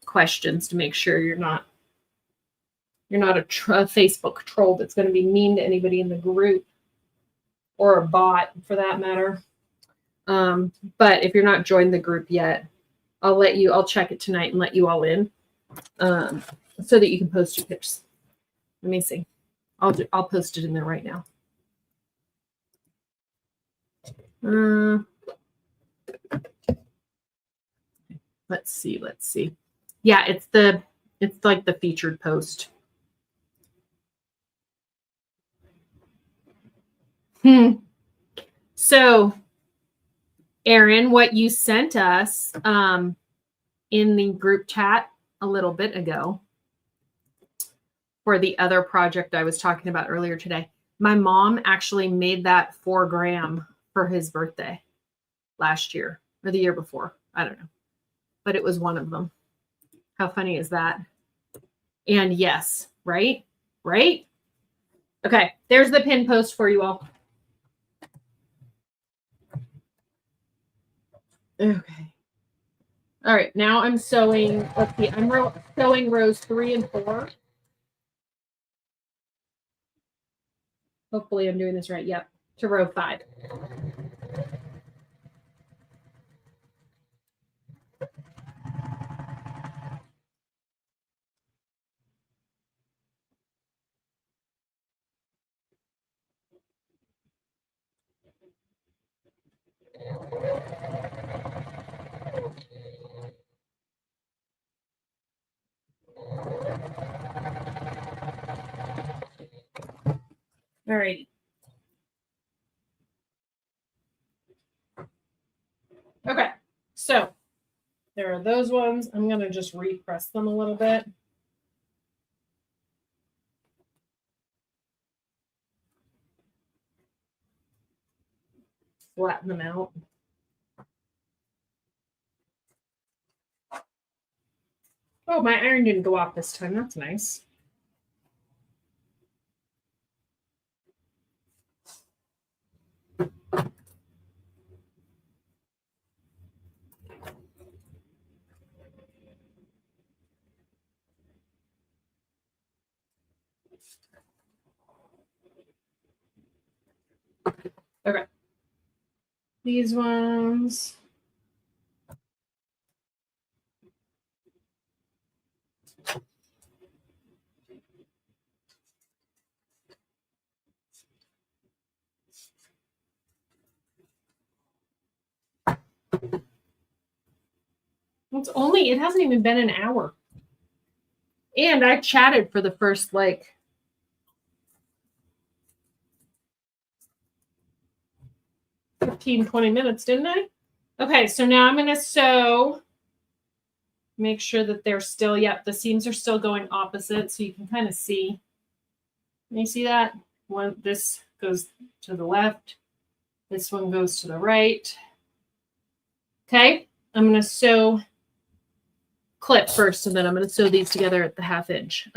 questions to make sure you're not a Facebook troll that's going to be mean to anybody in the group, or a bot for that matter. But if you're not joined the group yet, I'll check it tonight and let you all in, so that you can post your pictures. Let me see. I'll post it in there right now. Let's see. Yeah, it's like the featured post. So, Erin, what you sent us in the group chat a little bit ago for the other project I was talking about earlier today, my mom actually made that for Graham for his birthday last year or the year before. I don't know, but it was one of them. How funny is that? And yes, right? Okay, there's the pin post for you all. Okay. All right, now I'm sewing, let's see, I'm sewing rows 3 and 4. Hopefully I'm doing this right. Yep, to row 5. All right. Okay, so there are those ones. I'm going to just repress them a little bit. Flatten them out. Oh, my iron didn't go off this time. That's nice. Okay. These ones. It hasn't even been an hour. And I chatted for the first 15, 20 minutes, didn't I? Okay, so now I'm going to sew. Make sure that they're still, the seams are still going opposite, so you can kind of see. Can you see that? This goes to the left. This one goes to the right. Okay, I'm going to sew clip first, and then I'm going to sew these together at the 1/2 inch.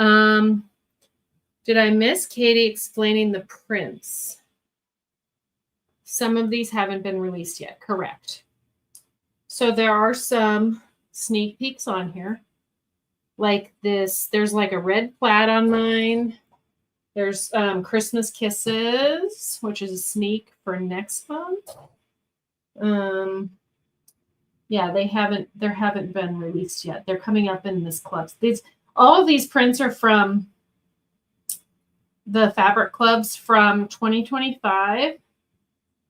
Did I miss Katie explaining the prints? Some of these haven't been released yet. Correct. So there are some sneak peeks on here. Like this, there's like a red plaid on mine. There's Christmas Kisses, which is a sneak for next month. Yeah, there haven't been released yet. They're coming up in this club. All of these prints are from the fabric clubs from 2025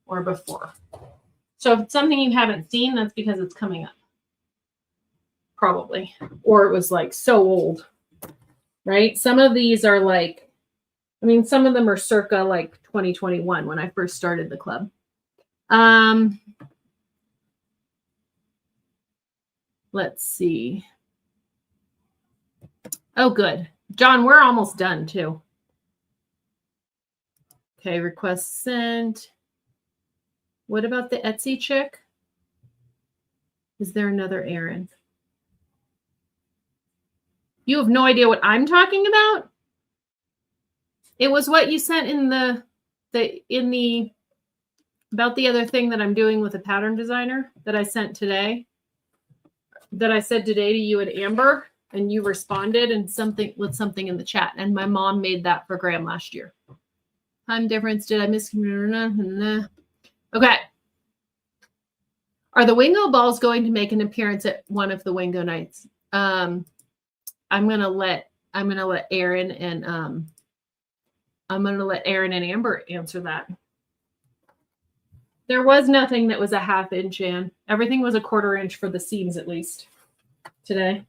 or before. So if it's something you haven't seen, that's because it's coming up. Probably. Or it was like so old. Right? Some of these are some of them are circa 2021 when I first started the club. Let's see. Oh, good. John, we're almost done too. Okay, request sent. What about the Etsy chick? Is there another Erin? You have no idea what I'm talking about? It was what you sent in the about the other thing that I'm doing with a pattern designer that I sent today. That I said today to you and Amber, and you responded and something in the chat. And my mom made that for Graham last year. Time difference. Did I miss? Okay. Are the Wingo balls going to make an appearance at one of the Wingo nights? I'm gonna let Erin and Amber answer that. There was nothing that was a 1/2 inch in. Everything was a 1/4 inch for the seams, at least today.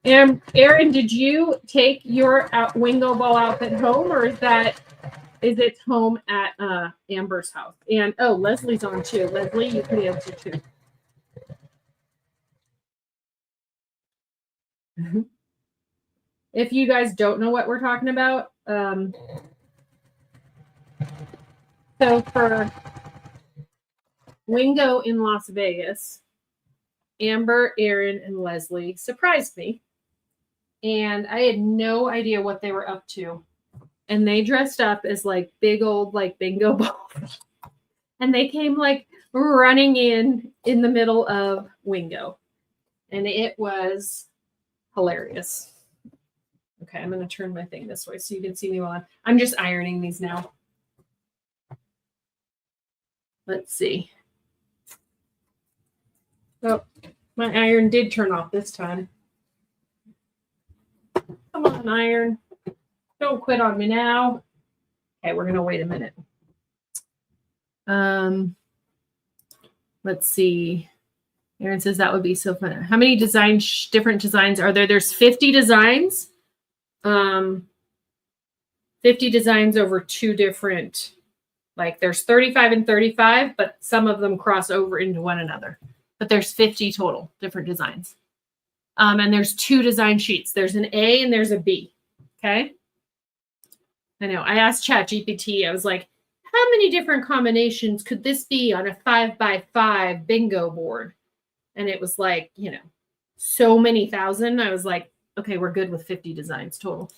And Erin, did you take your Wingo ball outfit home, or is it home at Amber's house? And Leslie's on too. Leslie, you can answer too. If you guys don't know what we're talking about, so for Wingo in Las Vegas, Amber, Erin, and Leslie surprised me. And I had no idea what they were up to. And they dressed up as like big old like bingo balls. And they came like running in the middle of Wingo. And it was hilarious. Okay, I'm going to turn my thing this way so you can see me while I'm just ironing these now. Let's see. Oh, my iron did turn off this time. Come on, iron. Don't quit on me now. Okay, we're going to wait a minute. Let's see. Erin says that would be so fun. How many different designs are there? There's 50 designs. 50 designs over 2 different, like there's 35 and 35, but some of them cross over into one another. But there's 50 total different designs. And there's 2 design sheets. There's an A and there's a B. Okay. I know. I asked ChatGPT. I was like, how many different combinations could this be on a 5x5 bingo board? And it was like, you know, so many thousand. I was like, okay, we're good with 50 designs total.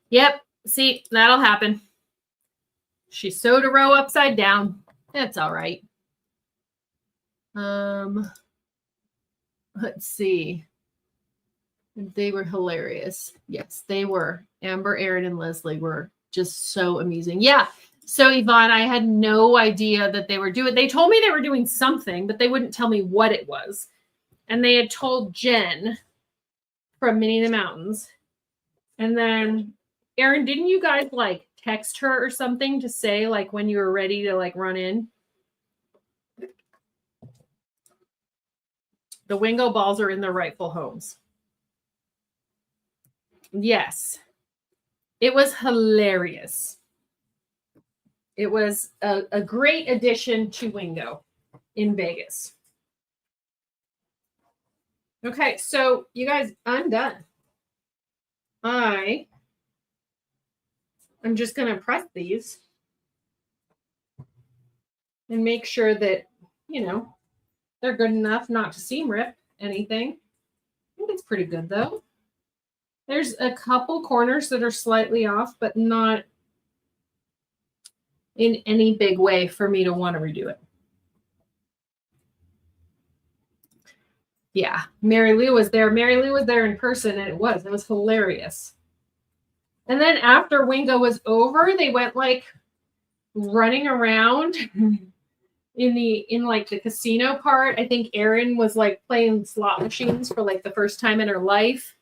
Yep. See, that'll happen. She sewed a row upside down. That's all right. Let's see. They were hilarious. Yes, they were. Amber, Erin, and Leslie were just so amusing. Yeah. So Yvonne, I had no idea that they were doing. They told me they were doing something, but they wouldn't tell me what it was. And they had told Jen from Minnie the Mountains. And then, Erin, didn't you guys like text her or something to say like when you were ready to like run in? The Wingo balls are in their rightful homes. Yes. It was hilarious. It was a great addition to Wingo in Vegas. Okay, so you guys, I'm done. I'm just going to press these and make sure that, you know, they're good enough not to seam rip anything. I think it's pretty good though. There's a couple corners that are slightly off, but not in any big way for me to want to redo it. Yeah, Mary Lou was there. Mary Lou was there in person, and it was hilarious. And then after Wingo was over, they went like running around in like the casino part. I think Erin was like playing slot machines for like the first time in her life,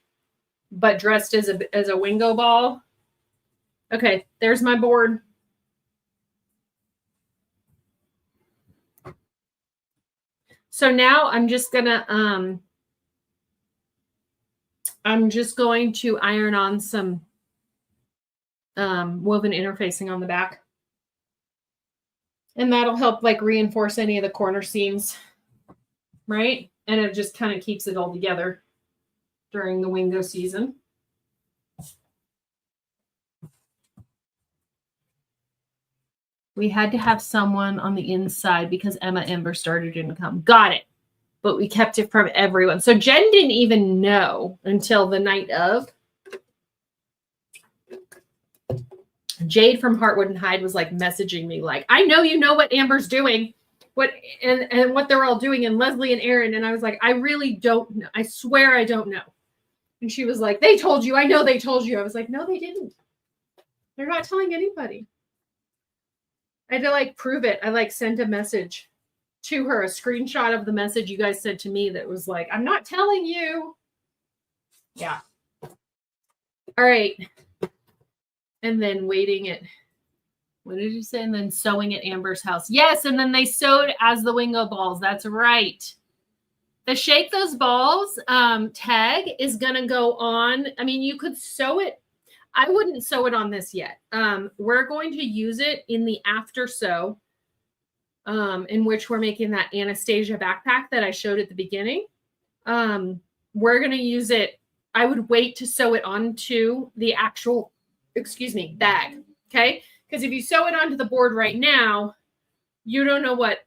but dressed as a Wingo ball. Okay, there's my board. So now I'm just going to iron on some woven interfacing on the back. And that'll help like reinforce any of the corner seams, right? And it just kind of keeps it all together during the Wingo season. We had to have someone on the inside because Emma Ember Starter didn't come. Got it. But we kept it from everyone. So Jen didn't even know until the night of. Jade from Heartwood and Hyde was like messaging me like, I know you know what Amber's doing, and what they're all doing, and Leslie and Erin. And I was like, I really don't know. I swear I don't know. And she was like, they told you. I know they told you. I was like, no, they didn't. They're not telling anybody. I had to like prove it. I like sent a message to her, a screenshot of the message you guys said to me that was like, I'm not telling you. Yeah. All right. And then waiting at, what did you say? And then sewing at Amber's house. Yes. And then they sewed as the Wingo balls. That's right. The Shake Those Balls tag is going to go on. I mean, you could sew it. I wouldn't sew it on this yet. We're going to use it in the after sew, in which we're making that Anastasia backpack that I showed at the beginning. We're going to use it. I would wait to sew it onto the actual, bag. Okay. Because if you sew it onto the board right now, you don't know what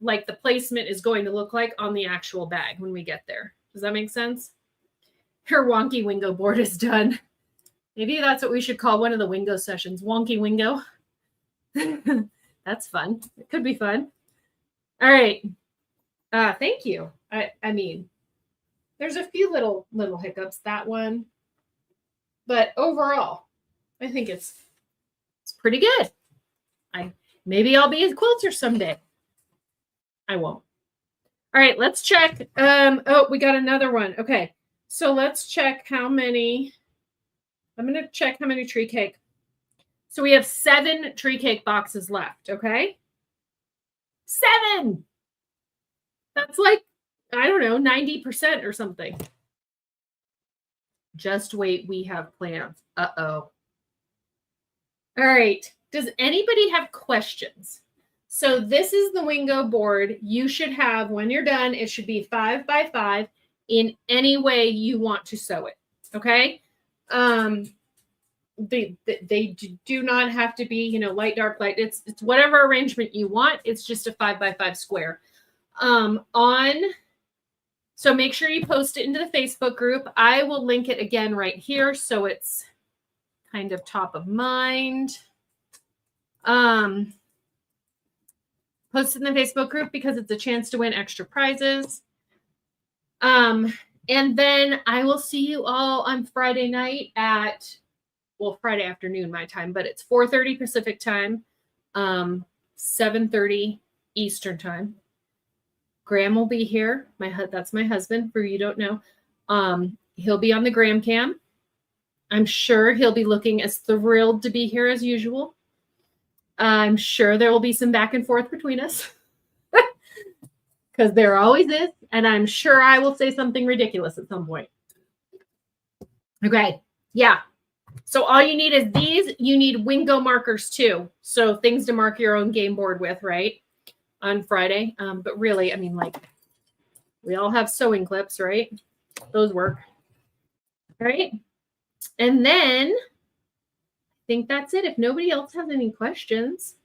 like the placement is going to look like on the actual bag when we get there. Does that make sense? Her wonky wingo board is done. Maybe that's what we should call one of the wingo sessions. Wonky wingo. That's fun. It could be fun. All right. Thank you. I mean, there's a few little hiccups, that one. But overall, I think it's pretty good. Maybe I'll be a quilter someday. I won't. All right, let's check. Oh, we got another one. Okay. So let's check how many. I'm going to check how many tree cake. So we have 7 tree cake boxes left, okay? 7! That's like, I don't know, 90% or something. Just wait, we have plans. Uh-oh. All right. Does anybody have questions? So this is the Wingo board. You should have, when you're done, it should be 5 by 5 in any way you want to sew it, okay? They do not have to be, you know, light, dark, light. It's whatever arrangement you want. It's just a 5 by 5 square. So make sure you post it into the Facebook group. I will link it again right here, so it's kind of top of mind. Post it in the Facebook group because it's a chance to win extra prizes. And then I will see you all on Friday night at, well, Friday afternoon my time, but it's 4:30 Pacific time, 7:30 Eastern time. Graham will be here. That's my husband, for you don't know. He'll be on the Graham cam. I'm sure he'll be looking as thrilled to be here as usual. I'm sure there will be some back and forth between us because there always is. And I'm sure I will say something ridiculous at some point. Okay. Yeah. So all you need is these. You need Wingo markers too. So things to mark your own game board with, right? On Friday. But really, I mean, like, we all have sewing clips, right? Those work. All right. And then I think that's it. If nobody else has any questions,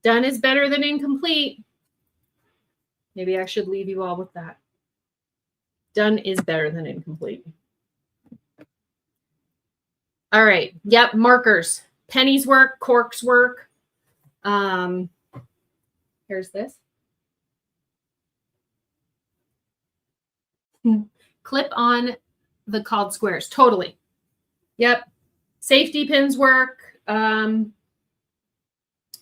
done is better than incomplete. Maybe I should leave you all with that. Done is better than incomplete. All right. Yep. Markers. Pennies work. Corks work. Here's this. Clip on the called squares. Totally. Yep. Safety pins work. I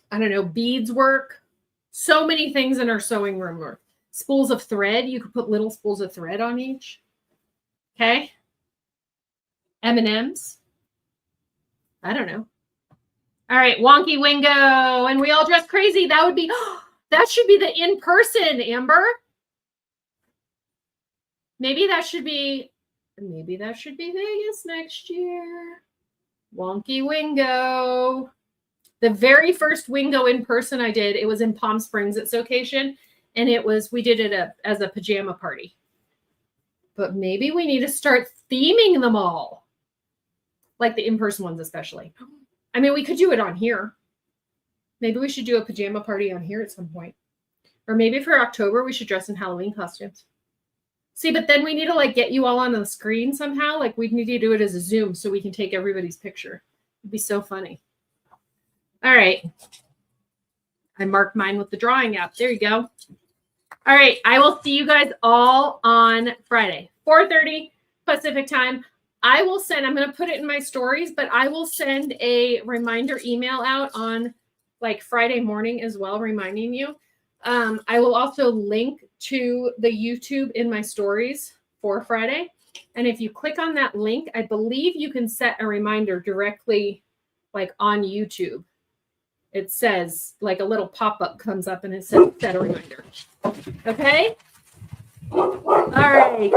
don't know. Beads work. So many things in our sewing room work. Spools of thread. You could put little spools of thread on each. Okay. M&Ms. I don't know. All right. Wonky Wingo. And we all dress crazy. That would be... That should be the in-person, Amber. Maybe that should be Vegas next year. Wonky Wingo. The very first Wingo in person I did, it was in Palm Springs at Sewcation, and we did it as a pajama party. But maybe we need to start theming them all. Like the in-person ones especially. I mean, we could do it on here. Maybe we should do a pajama party on here at some point. Or maybe for October, we should dress in Halloween costumes. See, but then we need to like get you all on the screen somehow. Like we need to do it as a Zoom so we can take everybody's picture. It'd be so funny. All right. I marked mine with the drawing app. There you go. All right. I will see you guys all on Friday, 4:30 Pacific time. I'm going to put it in my stories, but I will send a reminder email out on like Friday morning as well, reminding you. I will also link to the YouTube in my stories for Friday. And if you click on that link, I believe you can set a reminder directly like on YouTube. It says like a little pop-up comes up and it says set a reminder. Okay. All right.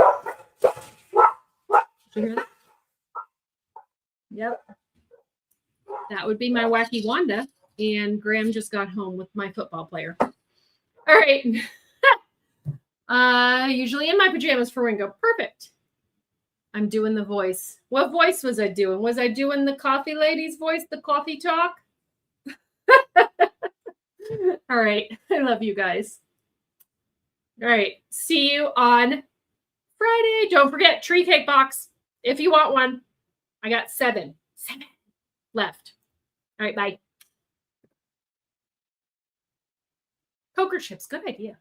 Did you hear that? Yep. That would be my wacky Wanda. And Graham just got home with my football player. All right. Usually in my pajamas for Wingo. Perfect. I'm doing the voice. What voice was I doing? Was I doing the coffee lady's voice, the coffee talk? All right. I love you guys. All right. See you on Friday. Don't forget tree cake box if you want one. I got 7 left. All right. Bye. Poker chips. Good idea.